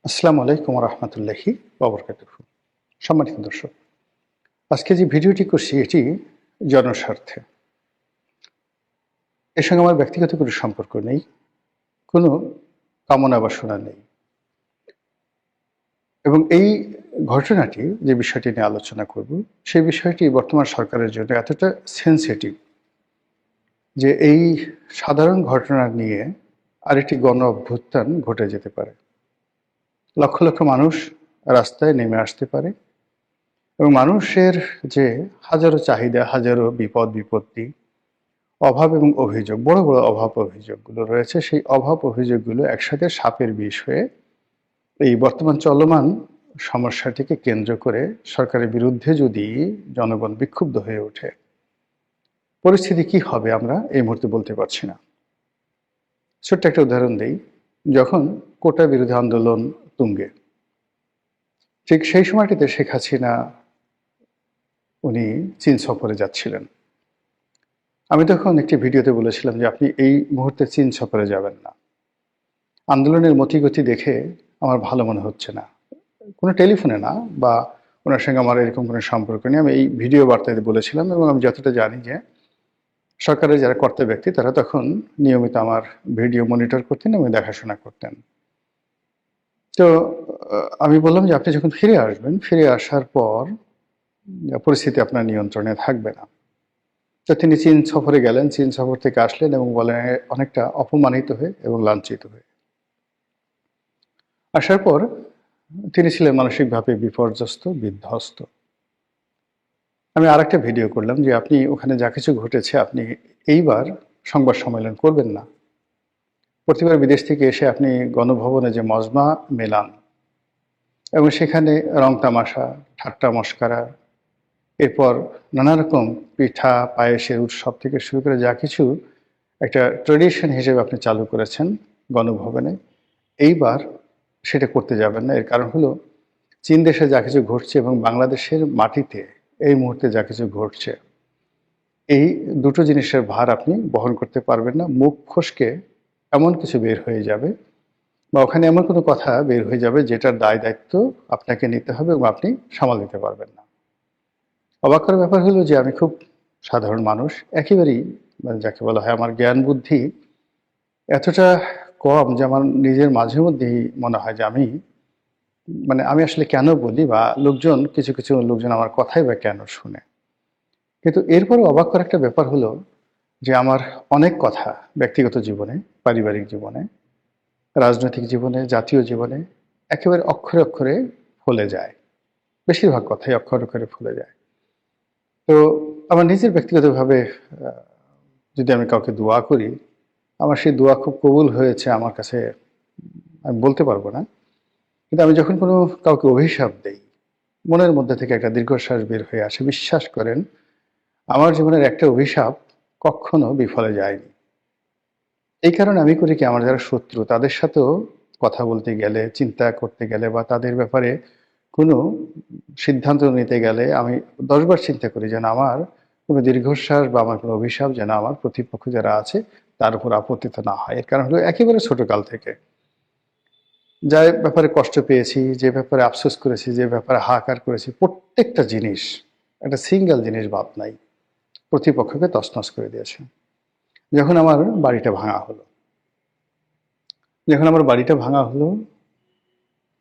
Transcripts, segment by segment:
আসসালামু আলাইকুম রহমতুল্লাহি ওবরকাতুহু। সম্মানিত দর্শক, আজকে যে ভিডিওটি করছি এটি জনস্বার্থে। এর সঙ্গে আমার ব্যক্তিগত কোনো সম্পর্ক নেই, কোনো কামনা বাসনা নেই। এবং এই ঘটনাটি যে বিষয়টি নিয়ে আলোচনা করব, সেই বিষয়টি বর্তমান সরকারের জন্য এতটা সেন্সিটিভ যে এই সাধারণ ঘটনা নিয়ে আরেকটি গণ অভ্যুত্থান ঘটে যেতে পারে। লক্ষ লক্ষ মানুষ রাস্তায় নেমে আসতে পারে এবং মানুষের যে হাজারো চাহিদা, হাজারো বিপদ বিপত্তি, অভাব এবং অভিযোগ, বড় বড় অভাব অভিযোগগুলো রয়েছে, সেই অভাব অভিযোগগুলো একসাথে সাপের বিষ হয়ে এই বর্তমান চলমান সমস্যাটিকে কেন্দ্র করে সরকারের বিরুদ্ধে যদি জনগণ বিক্ষুব্ধ হয়ে ওঠে, পরিস্থিতি কি হবে আমরা এই মুহূর্তে বলতে পারছি না। ছোট্ট একটা উদাহরণ দিই, যখন কোটা বিরোধী আন্দোলন তুঙ্গে, ঠিক সেই সময়টিতে শেখ হাসিনা উনি চীন সফরে যাচ্ছিলেন। আমি তখন একটি ভিডিওতে বলেছিলাম যে আপনি এই মুহূর্তে চীন সফরে যাবেন না। আন্দোলনের মতিগতি দেখে আমার ভালো মনে হচ্ছে না। কোনো টেলিফোনে না বা ওনার সঙ্গে আমার এরকম কোনো সম্পর্ক নেই। আমি এই ভিডিও বার্তাতে বলেছিলাম এবং আমি যতটা জানি যে সরকারের যারা কর্তা ব্যক্তি তারা তখন নিয়মিত আমার ভিডিও মনিটর করতেন এবং দেখাশোনা করতেন। তো আমি বললাম যে আপনি যখন ফিরে আসবেন, ফিরে আসার পর পরিস্থিতি আপনার নিয়ন্ত্রণে থাকবে না। তো তিনি চীন সফরে গেলেন, চীন সফর থেকে আসলেন এবং বলেন অনেকটা অপমানিত হয়ে এবং লাঞ্ছিত হয়ে। আসার পর তিনি ছিলেন মানসিকভাবে বিপর্যস্ত, বিধ্বস্ত। আমি আরেকটা ভিডিও করলাম যে আপনি ওখানে যা কিছু ঘটেছে আপনি এইবার সংবাদ সম্মেলন করবেন না। প্রতিবার বিদেশ থেকে এসে আপনি গণভবনে যে মজমা মেলান এবং সেখানে রং তামাশা, ঠাট্টা মশকারা, এরপর নানা রকম পিঠা পায়েসের উৎসব থেকে শুরু করে যা কিছু একটা ট্রেডিশন হিসেবে আপনি চালু করেছেন গণভবনে, এইবার সেটা করতে যাবেন না। এর কারণ হলো চীন দেশে যা কিছু ঘটছে এবং বাংলাদেশের মাটিতে এই মুহূর্তে যা কিছু ঘটছে, এই দুটো জিনিসের ভার আপনি বহন করতে পারবেন না। মুখ ফসকে এমন কিছু বের হয়ে যাবে বা ওখানে এমন কোনো কথা বের হয়ে যাবে যেটার দায় দায়িত্ব আপনাকে নিতে হবে এবং আপনি সামাল দিতে পারবেন না। অবাক করার ব্যাপার হলো যে আমি খুব সাধারণ মানুষ, একেবারেই মানে যাকে বলা হয় আমার জ্ঞান বুদ্ধি এতটা কম যে আমার নিজের মাঝে মধ্যেই মনে হয় যে আমি আসলে কেন বলি বা কিছু কিছু লোকজন আমার কথাই বা কেন শুনে। কিন্তু এরপরে অবাক করার একটা ব্যাপার হলো যে আমার অনেক কথা ব্যক্তিগত জীবনে, পারিবারিক জীবনে, রাজনৈতিক জীবনে, জাতীয় জীবনে একেবারে অক্ষরে অক্ষরে ফলে যায়। বেশিরভাগ কথাই অক্ষরে অক্ষরে ফলে যায়। তো আমার নিজের ব্যক্তিগতভাবে যদি আমি কাউকে দোয়া করি, আমার সেই দোয়া খুব কবুল হয়েছে আমার কাছে আমি বলতে পারবো না। কিন্তু আমি যখন কোনো কাউকে অভিশাপ দেই, মনের মধ্যে থেকে একটা দীর্ঘশ্বাস বের হয়ে আসে। বিশ্বাস করেন, আমার জীবনের একটা অভিশাপ কখনো বিফলে যায়নি। এই কারণে আমি করি কি, আমার যারা শত্রু তাদের সাথেও কথা বলতে গেলে, চিন্তা করতে গেলে বা তাদের ব্যাপারে কোনো সিদ্ধান্ত নিতে গেলে আমি ১০ বার চিন্তা করি যেন আমার কোনো দীর্ঘশ্বাস বা আমার কোনো অভিশাপ যেন আমার প্রতিপক্ষ যারা আছে তার উপর আপত্তিত না হয়। এর কারণ হলো একেবারে ছোটকাল থেকে যে ব্যাপারে কষ্ট পেয়েছি, যে ব্যাপারে আফসোস করেছি, যে ব্যাপারে হাহাকার করেছি, প্রত্যেকটা জিনিস, একটা সিঙ্গেল জিনিস বাদ নাই, প্রতিপক্ষকে তছনছ করে দিয়েছে। যখন আমার বাড়িটা ভাঙা হলো, যখন আমার বাড়িটা ভাঙা হলো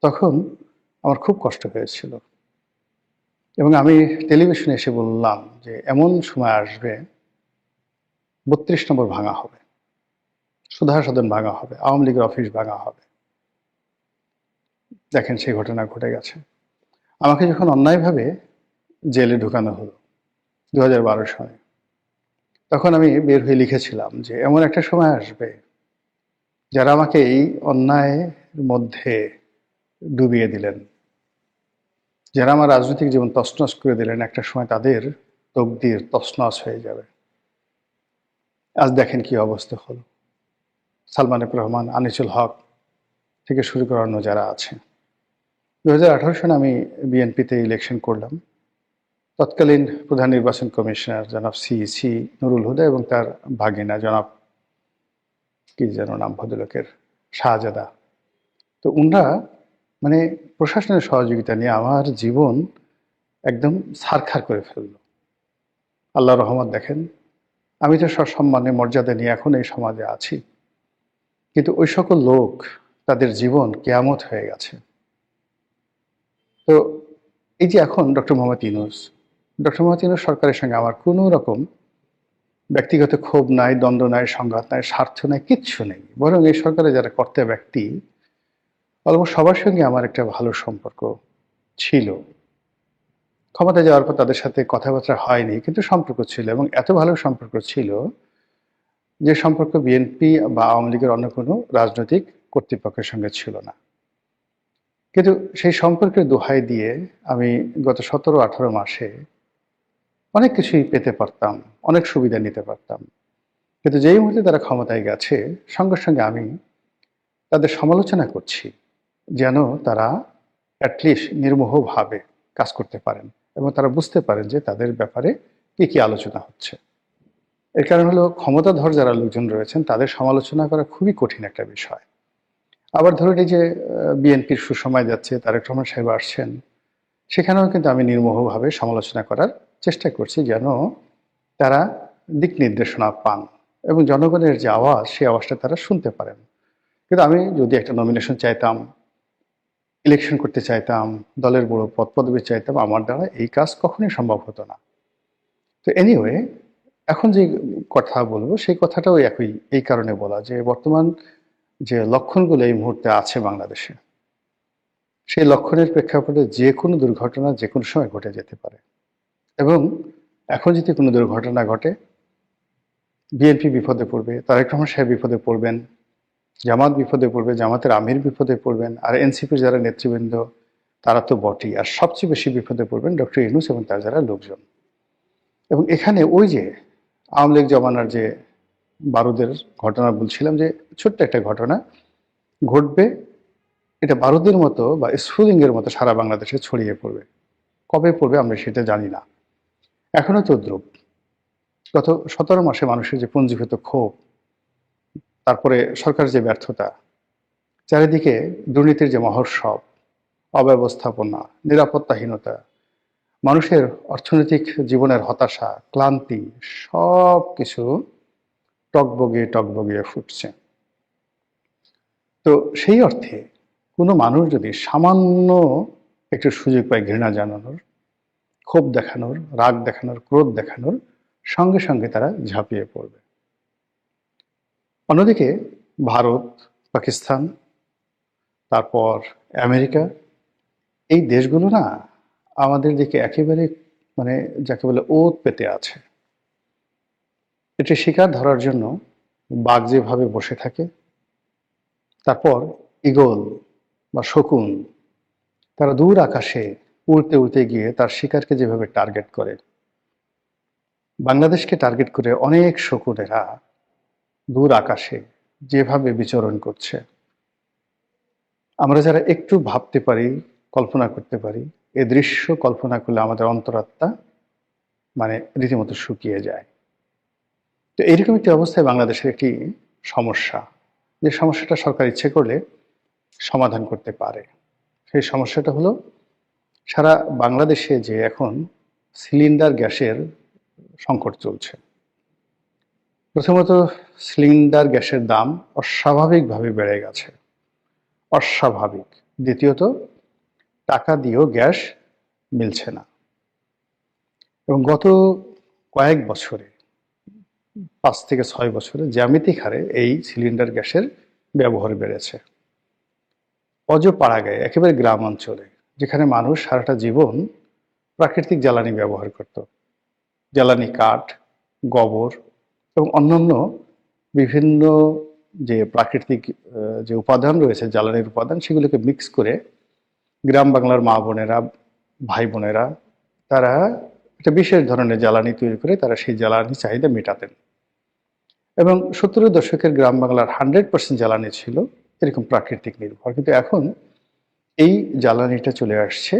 তখন আমার খুব কষ্ট হয়েছিল এবং আমি টেলিভিশনে এসে বললাম যে এমন সময় আসবে ৩২ নম্বর ভাঙা হবে, সুধা সদন ভাঙা হবে, আওয়ামী লীগের অফিস ভাঙা হবে। দেখেন সেই ঘটনা ঘটে গেছে। আমাকে যখন অন্যায়ভাবে জেলে ঢুকানো হলো ২০১২ সালে, তখন আমি বের হয়ে লিখেছিলাম যে এমন একটা সময় আসবে যারা আমাকে এই অন্যায়ের মধ্যে ডুবিয়ে দিলেন, যারা আমার রাজনৈতিক জীবন তছনছ করে দিলেন, একটা সময় তাদের তকদির তছনছ হয়ে যাবে। আজ দেখেন কি অবস্থা হলো। সালমান এফ রহমান, আনিসুল হক থেকে শুরু করে অন্য যারা আছে। ২০১৮ সালে আমি বিএনপিতে ইলেকশন করলাম। তৎকালীন প্রধান নির্বাচন কমিশনার জনাব সি নুরুল হুদা এবং তার ভাগিনা জনাব কি যেন নাম ভদ্রলোকের, শাহজাদা। তো উনরা মানে প্রশাসনের সহযোগিতা নিয়ে আমার জীবন একদম ছারখার করে ফেললো। আল্লাহ রহমত দেখেন, আমি তো সসম্মানে মর্যাদা নিয়ে এখন এই সমাজে আছি, কিন্তু ওই সকল লোক, তাদের জীবন কেয়ামত হয়ে গেছে। তো এই যে এখন ডক্টর মোহাম্মদ ইউনূস সরকারের সঙ্গে আমার কোনো রকম ব্যক্তিগত ক্ষোভ নাই, দ্বন্দ্ব নাই, সংঘাত নাই, স্বার্থ নাই, কিচ্ছু নেই। বরং এই সরকারে যারা কর্তা ব্যক্তি, অলমোস্ট সবার সঙ্গে আমার একটা ভালো সম্পর্ক ছিল। ক্ষমতায় যাওয়ার পর তাদের সাথে কথাবার্তা হয়নি, কিন্তু সম্পর্ক ছিল, এবং এত ভালো সম্পর্ক ছিল যে সম্পর্ক বিএনপি বা আওয়ামী লীগের অন্য কোনো রাজনৈতিক কর্তৃপক্ষের সঙ্গে ছিল না। কিন্তু সেই সম্পর্কের দোহাই দিয়ে আমি গত 17-18 মাসে অনেক কিছুই পেতে পারতাম, অনেক সুবিধা নিতে পারতাম। কিন্তু যেই মুহূর্তে তারা ক্ষমতায় গেছে, সঙ্গে সঙ্গে আমি তাদের সমালোচনা করছি যেন তারা অ্যাটলিস্ট নির্মোহভাবে কাজ করতে পারেন এবং তারা বুঝতে পারেন যে তাদের ব্যাপারে কি কি আলোচনা হচ্ছে। এর কারণ হলো, ক্ষমতাধর যারা লোকজন রয়েছেন তাদের সমালোচনা করা খুবই কঠিন একটা বিষয়। আবার ধরুন এই যে বিএনপির সুসময় যাচ্ছে, তারেক রহমান সাহেব আসছেন, সেখানেও কিন্তু আমি নির্মোহভাবে সমালোচনা করার চেষ্টা করছি যেন তারা দিক নির্দেশনা পান এবং জনগণের যে আওয়াজ, সেই আওয়াজটা তারা শুনতে পারেন। কিন্তু আমি যদি একটা নমিনেশন চাইতাম, ইলেকশন করতে চাইতাম, দলের বড় পদ পদবি চাইতাম, আমার দ্বারা এই কাজ কখনোই সম্ভব হতো না। তো এনিওয়ে, এখন যে কথা বলবো সেই কথাটাও একই, এই কারণে বলা যে বর্তমান যে লক্ষণগুলো এই মুহূর্তে আছে বাংলাদেশে, সেই লক্ষণের প্রেক্ষাপটে যে কোনো দুর্ঘটনা যে কোনো সময় ঘটে যেতে পারে। এবং এখন যদি কোনো দুর্ঘটনা ঘটে, বিএনপি বিপদে পড়বে, তারেক রহমান সাহেব বিপদে পড়বেন, জামাত বিপদে পড়বে, জামাতের আমির বিপদে পড়বেন, আর এনসিপির যারা নেতৃবৃন্দ তারা তো বটেই, আর সবচেয়ে বেশি বিপদে পড়বেন ডক্টর ইউনূস এবং তার যারা লোকজন। এবং এখানে ওই যে আওয়ামী লীগ জমানার যে বারুদের ঘটনা বলছিলাম, যে ছোট্ট একটা ঘটনা ঘটবে, এটা বারুদের মতো বা স্ফুলিঙ্গের মতো সারা বাংলাদেশে ছড়িয়ে পড়বে। কবে পড়বে আমরা সেটা জানি না। এখনো তদ্রুপ। গত 17 মাসে মানুষের যে পুঞ্জীভূত ক্ষোভ, তারপরে সরকারের যে ব্যর্থতা, চারিদিকে দুর্নীতির যে মহোৎসব, অব্যবস্থাপনা, নিরাপত্তাহীনতা, মানুষের অর্থনৈতিক জীবনের হতাশা, ক্লান্তি, সব কিছু টগবগিয়ে টগবগিয়ে ফুটছে। তো সেই অর্থে কোনো মানুষ যদি সামান্য একটু সুযোগ পায় ঘৃণা জানানোর, ক্ষোভ দেখানোর, রাগ দেখানোর, ক্রোধ দেখানোর, সঙ্গে সঙ্গে তারা ঝাঁপিয়ে পড়বে। অন্যদিকে ভারত, পাকিস্তান, তারপর আমেরিকা, এই দেশগুলো না আমাদের দিকে একেবারে, মানে যাকে বলে ওত পেতে আছে। এটি শিকার ধরার জন্য বাঘ যেভাবে বসে থাকে, তারপর ঈগল বা শকুন তারা দূর আকাশে উড়তে উড়তে গিয়ে তার শিকারকে যেভাবে টার্গেট করে, বাংলাদেশকে টার্গেট করে অনেক শকুনেরা দূর আকাশে যেভাবে বিচরণ করছে, আমরা যারা একটু ভাবতে পারি, কল্পনা করতে পারি, এ দৃশ্য কল্পনা করলে আমাদের অন্তরাত্মা মানে রীতিমতো শুকিয়ে যায়। তো এইরকম একটি অবস্থায় বাংলাদেশের একটি সমস্যা, যে সমস্যাটা সরকার ইচ্ছে করলে সমাধান করতে পারে। সেই সমস্যাটা হলো, সারা বাংলাদেশে যে এখন সিলিন্ডার গ্যাসের সংকট চলছে। প্রথমত, সিলিন্ডার গ্যাসের দাম অস্বাভাবিকভাবে বেড়ে গেছে, অস্বাভাবিক। দ্বিতীয়ত, টাকা দিয়েও গ্যাস মিলছে না। এবং গত কয়েক বছরে, 5 থেকে 6 বছরে জ্যামিতিক হারে এই সিলিন্ডার গ্যাসের ব্যবহার বেড়েছে। অজপাড়াগাঁয়ে, একেবারে গ্রাম অঞ্চলে, যেখানে মানুষ সারাটা জীবন প্রাকৃতিক জ্বালানি ব্যবহার করত, জ্বালানি কাঠ, গোবর এবং অন্যান্য বিভিন্ন যে প্রাকৃতিক যে উপাদান রয়েছে, জ্বালানির উপাদান, সেগুলোকে মিক্স করে গ্রাম বাংলার মা বোনেরা, ভাই বোনেরা, তারা একটা বিশেষ ধরনের জ্বালানি তৈরি করে তারা সেই জ্বালানি চাহিদা মেটাতেন। এবং 70-এর দশকের গ্রাম বাংলার 100% জ্বালানি ছিল এরকম প্রাকৃতিক নির্ভর। কিন্তু এখন এই জ্বালানিটা চলে আসছে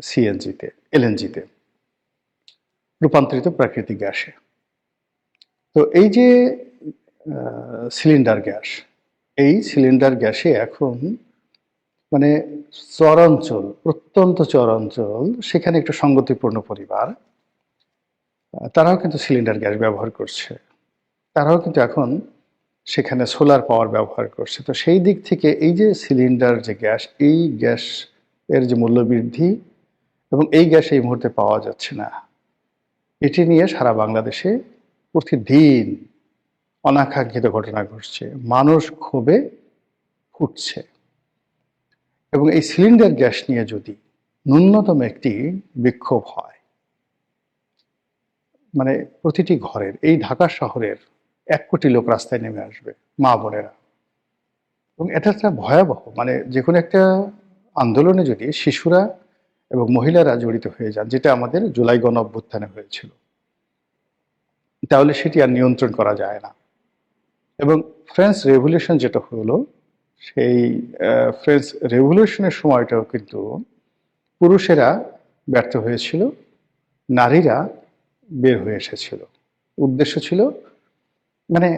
সিএনজিতে, এলএনজিতে, রূপান্তরিত প্রাকৃতিক গ্যাসে। তো এই যে সিলিন্ডার গ্যাস, এই সিলিন্ডার গ্যাসে এখন মানে চরাঞ্চল, প্রত্যন্ত চরাঞ্চল, সেখানে একটু সঙ্গতিপূর্ণ পরিবার, তারাও কিন্তু সিলিন্ডার গ্যাস ব্যবহার করছে। তারাও কিন্তু এখন সেখানে সোলার পাওয়ার ব্যবহার করছে। তো সেই দিক থেকে এই যে সিলিন্ডার যে গ্যাস, এই গ্যাস এর যে মূল্যবৃদ্ধি এবং এই গ্যাস এই মুহূর্তে পাওয়া যাচ্ছে না, এটি নিয়ে সারা বাংলাদেশে প্রতিদিন অনাকাঙ্ক্ষিত ঘটনা ঘটছে। মানুষ ক্ষোভে ফুটছে। এবং এই সিলিন্ডার গ্যাস নিয়ে যদি ন্যূনতম একটি বিক্ষোভ হয়, মানে প্রতিটি ঘরের, এই ঢাকা শহরের 1 কোটি লোক রাস্তায় নেমে আসবে, মা বোনেরা। এবং এটা একটা ভয়াবহ, মানে যে কোনো একটা আন্দোলনে যদি শিশুরা এবং মহিলারা জড়িত হয়ে যান, যেটা আমাদের জুলাই গণ অভ্যুত্থানে হয়েছিল, তাহলে সেটি আর নিয়ন্ত্রণ করা যায় না। এবং ফ্রেঞ্চ রেভলিউশন যেটা হলো, সেই ফ্রেঞ্চ রেভলিউশনের সময়টাও কিন্তু পুরুষেরা ব্যর্থ হয়েছিল, নারীরা বের হয়ে এসেছিল। উদ্দেশ্য ছিল, মানে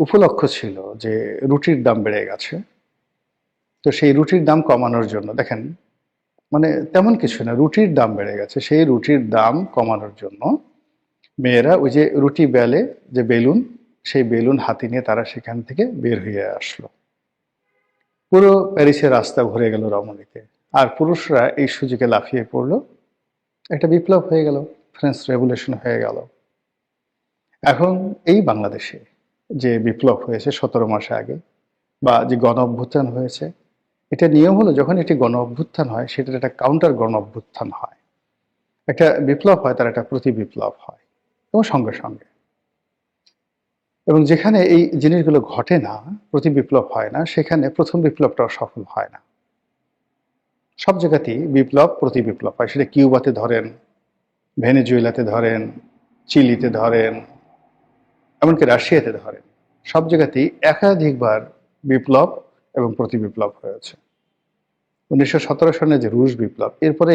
উপলক্ষ ছিল যে রুটির দাম বেড়ে গেছে, তো সেই রুটির দাম কমানোর জন্য, দেখেন মানে তেমন কিছু না, রুটির দাম বেড়ে গেছে, সেই রুটির দাম কমানোর জন্য মেয়েরা ওই যে রুটি বেলে যে বেলুন, সেই বেলুন হাতে নিয়ে তারা সেখান থেকে বের হয়ে আসলো। পুরো প্যারিসের রাস্তা ভরে গেল রমণীতে। আর পুরুষরা এই সুযোগে লাফিয়ে পড়লো, একটা বিপ্লব হয়ে গেল, ফ্রেঞ্চ রেভলিউশন হয়ে গেল। এখন এই বাংলাদেশে যে বিপ্লব হয়েছে 17 মাস আগে, বা যে গণ অভ্যুত্থান হয়েছে, এটা নিয়ম হলো যখন এটি গণ অভ্যুত্থান হয়, সেটার একটা কাউন্টার গণ অভ্যুত্থান হয়। একটা বিপ্লব হয়, তার একটা প্রতি বিপ্লব হয়, এবং সঙ্গে সঙ্গে। এবং যেখানে এই জিনিসগুলো ঘটে না, প্রতি বিপ্লব হয় না, সেখানে প্রথম বিপ্লবটাও সফল হয় না। সব জায়গাতেই বিপ্লব প্রতি বিপ্লব হয়, সেটা কিউবাতে ধরেন, ভেনেজুয়েলাতে ধরেন, চিলিতে ধরেন, এমনকি রাশিয়াতে ধরেন, সব জায়গাতেই একাধিকবার বিপ্লব এবং প্রতি বিপ্লব হয়েছে। 1917 সনে যে রুশ বিপ্লব, এরপরে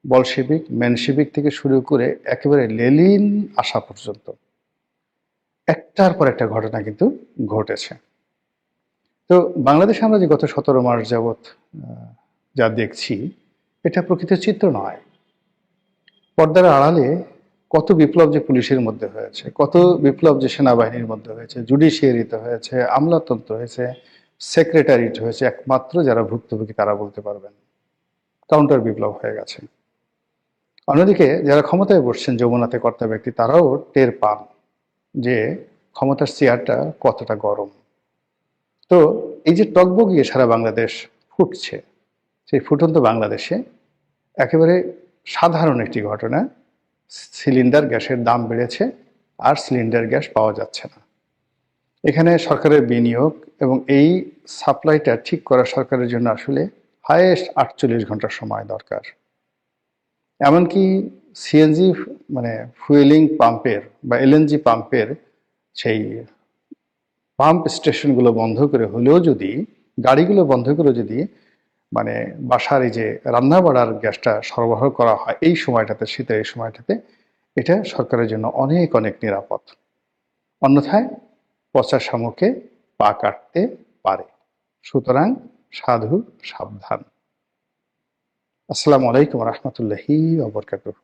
বলশেবিক, মেনশেবিক থেকে শুরু করে একেবারে লেনিন আসা পর্যন্ত একটার পর একটা ঘটনা কিন্তু ঘটেছে। তো বাংলাদেশে আমরা যে গত 17 মাস যাবৎ যা দেখছি, এটা প্রকৃত চিত্র নয়। পর্দার আড়ালে কত বিপ্লব যে পুলিশের মধ্যে হয়েছে, কত বিপ্লব যে সেনাবাহিনীর মধ্যে হয়েছে, জুডিশিয়ারিতে হয়েছে, আমলাতন্ত্র হয়েছে, সেক্রেটারিয়েট হয়েছে, একমাত্র যারা ভুক্তভোগী তারা বলতে পারবেন। কাউন্টার বিপ্লব হয়ে গেছে। অন্যদিকে যারা ক্ষমতায় বসছেন, যমুনাতে কর্তা ব্যক্তি, তারাও টের পান যে ক্ষমতার চেয়ারটা কতটা গরম। তো এই যে টগবগিয়ে সারা বাংলাদেশ ফুটছে, সেই ফুটন্ত বাংলাদেশে একেবারে সাধারণ একটি ঘটনা, সিলিন্ডার গ্যাসের দাম বেড়েছে, আর সিলিন্ডার গ্যাস পাওয়া যাচ্ছে না। এখানে সরকারের বিনিয়োগ এবং এই সাপ্লাইটা ঠিক করা সরকারের জন্য আসলে হাইয়েস্ট 48 ঘন্টা সময় দরকার। এমনকি সিএনজি, মানে ফুয়েলিং পাম্পের বা এলএনজি পাম্পের সেই পাম্প স্টেশনগুলো বন্ধ করে হলেও যদি, গাড়িগুলো বন্ধ করে যদি মানে বাসার এই যে রান্না বাড়ার গ্যাসটা সরবরাহ করা হয় এই সময়টাতে, শীতের এই সময়টাতে, এটা সরকারের জন্য অনেক অনেক নিরাপদ। অন্যথায় পচা শামুকে পা কাটতে পারে। সুতরাং সাধু সাবধান। আসসালামু আলাইকুম রহমতুল্লাহি ওয়া বারাকাতুহু।